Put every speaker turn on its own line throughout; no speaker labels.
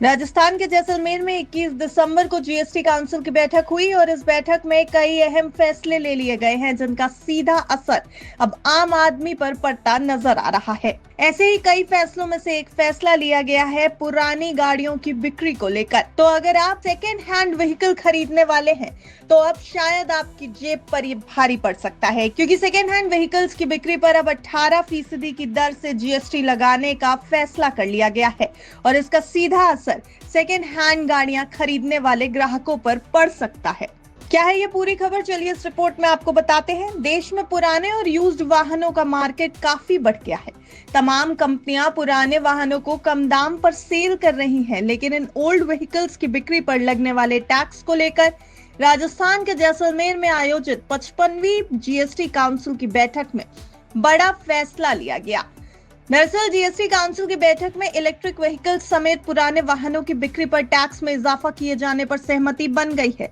राजस्थान के जैसलमेर में 21 दिसंबर को जीएसटी काउंसिल की बैठक हुई और इस बैठक में कई अहम फैसले ले लिए गए हैं जिनका सीधा असर अब आम आदमी पर पड़ता नजर आ रहा है। ऐसे ही कई फैसलों में से एक फैसला लिया गया है पुरानी गाड़ियों की बिक्री को लेकर। तो अगर आप सेकेंड हैंड व्हीकल खरीदने वाले हैं तो अब शायद आपकी जेब पर ये भारी पड़ सकता है, क्योंकि सेकेंड हैंड व्हीकल्स की बिक्री पर अब 18% की दर से जीएसटी लगाने का फैसला कर लिया गया है और इसका सीधा असर सेकेंड हैंड गाड़ियां खरीदने वाले ग्राहकों पर पड़ सकता है। क्या है ये पूरी खबर, चलिए इस रिपोर्ट में आपको बताते हैं। देश में पुराने और यूज्ड वाहनों का मार्केट काफी बढ़ गया है। तमाम कंपनियां पुराने वाहनों को कम दाम पर सेल कर रही हैं, लेकिन इन ओल्ड व्हीकल्स की बिक्री पर लगने वाले टैक्स को लेकर राजस्थान के जैसलमेर में आयोजित 55वीं जीएसटी काउंसिल की बैठक में बड़ा फैसला लिया गया। दरअसल जीएसटी काउंसिल की बैठक में इलेक्ट्रिक व्हीकल समेत पुराने वाहनों की बिक्री पर टैक्स में इजाफा किए जाने पर सहमति बन गई है।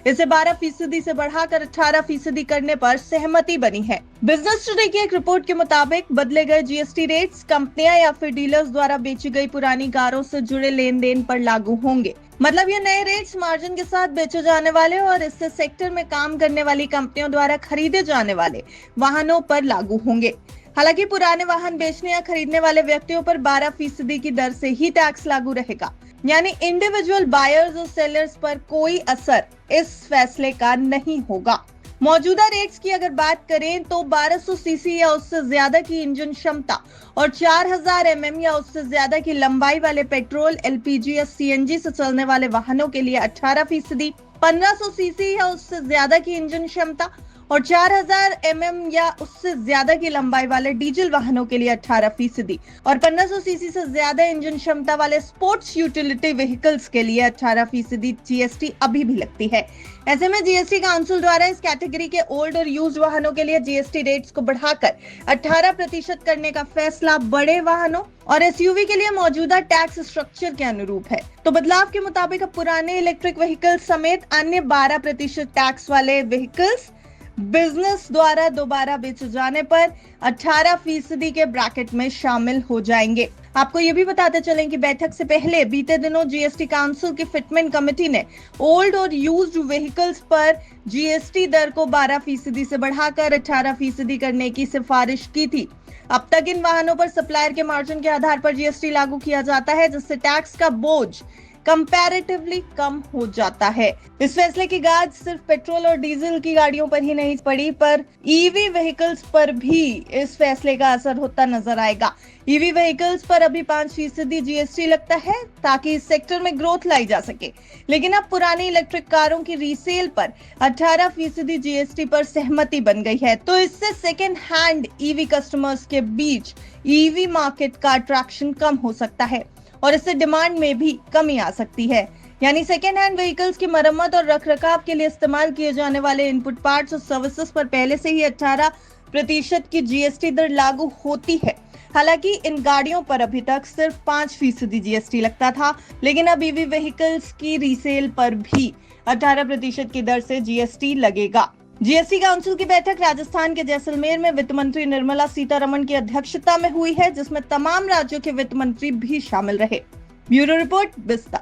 इसे 12% से बढ़ाकर 18% करने पर सहमति बनी है। बिजनेस टुडे की एक रिपोर्ट के मुताबिक बदले गए जीएसटी रेट्स कंपनियां या फिर डीलर्स द्वारा बेची गई पुरानी कारों से जुड़े लेन देन पर लागू होंगे। मतलब ये नए रेट्स मार्जिन के साथ बेचे जाने वाले और इससे सेक्टर में काम करने वाली कंपनियों द्वारा खरीदे जाने वाले वाहनों पर लागू होंगे। हालांकि पुराने वाहन बेचने या खरीदने वाले व्यक्तियों पर 12% की दर से ही टैक्स लागू रहेगा, यानी इंडिविजुअल बायर्स और सेलर्स पर कोई असर इस फैसले का नहीं होगा। मौजूदा रेट्स की अगर बात करें तो 1200 सीसी या उससे ज्यादा की इंजन क्षमता और 4000 mm या उससे ज्यादा की लंबाई वाले पेट्रोल, एलपीजी या सीएनजी से चलने वाले वाहनों के लिए 18%, 1500 सीसी या उससे ज्यादा की इंजन क्षमता और 4000 mm या उससे ज्यादा की लंबाई वाले डीजल वाहनों के लिए 18% और 1500 सीसी से ज्यादा इंजन क्षमता वाले स्पोर्ट्स यूटिलिटी व्हीकल्स के लिए 18% जीएसटी अभी भी लगती है। ऐसे में जीएसटी काउंसिल द्वारा इस कैटेगरी के ओल्ड और यूज्ड वाहनों के लिए जीएसटी रेट्स को बढ़ाकर 18% करने का फैसला बड़े वाहनों और एसयूवी के लिए मौजूदा टैक्स स्ट्रक्चर के अनुरूप है। तो बदलाव के मुताबिक अब पुराने इलेक्ट्रिक व्हीकल समेत अन्य 12% टैक्स वाले व्हीकल्स बिजनेस द्वारा दोबारा बेचे जाने पर 18% के ब्रैकेट में शामिल हो जाएंगे। आपको ये भी बताते चलें कि बैठक से पहले बीते दिनों जीएसटी काउंसिल की फिटमेंट कमेटी ने ओल्ड और यूज्ड व्हीकल्स पर जीएसटी दर को 12% से बढ़ाकर 18% करने की सिफारिश की थी। अब तक इन वाहनों पर सप्लायर के मार्जिन के आधार पर जीएसटी लागू किया जाता है, जिससे टैक्स का बोझ कंपैरेटिवली कम हो जाता है। इस फैसले की गाज सिर्फ पेट्रोल और डीजल की गाड़ियों पर ही नहीं पड़ी, पर ईवी व्हीकल्स पर भी इस फैसले का असर होता नजर आएगा। ईवी व्हीकल्स पर अभी 5% जीएसटी लगता है ताकि इस सेक्टर में ग्रोथ लाई जा सके, लेकिन अब पुरानी इलेक्ट्रिक कारों की रीसेल पर 18% जीएसटी पर सहमति बन गई है। तो इससे सेकेंड हैंड ईवी कस्टमर्स के बीच ईवी मार्केट का अट्रैक्शन कम हो सकता है और इससे डिमांड में भी कमी आ सकती है। यानी सेकेंड हैंड व्हीकल्स की मरम्मत और रखरखाव के लिए इस्तेमाल किए जाने वाले इनपुट पार्ट्स और सर्विसेज पर पहले से ही 18% की जीएसटी दर लागू होती है। हालांकि इन गाड़ियों पर अभी तक सिर्फ 5% जीएसटी लगता था, लेकिन अब ईवी व्हीकल्स की रीसेल पर भी 18% की दर से जीएसटी लगेगा। जीएसटी काउंसिल की बैठक राजस्थान के जैसलमेर में वित्त मंत्री निर्मला सीतारमण की अध्यक्षता में हुई है, जिसमें तमाम राज्यों के वित्त मंत्री भी शामिल रहे। ब्यूरो रिपोर्ट, बिस्ता।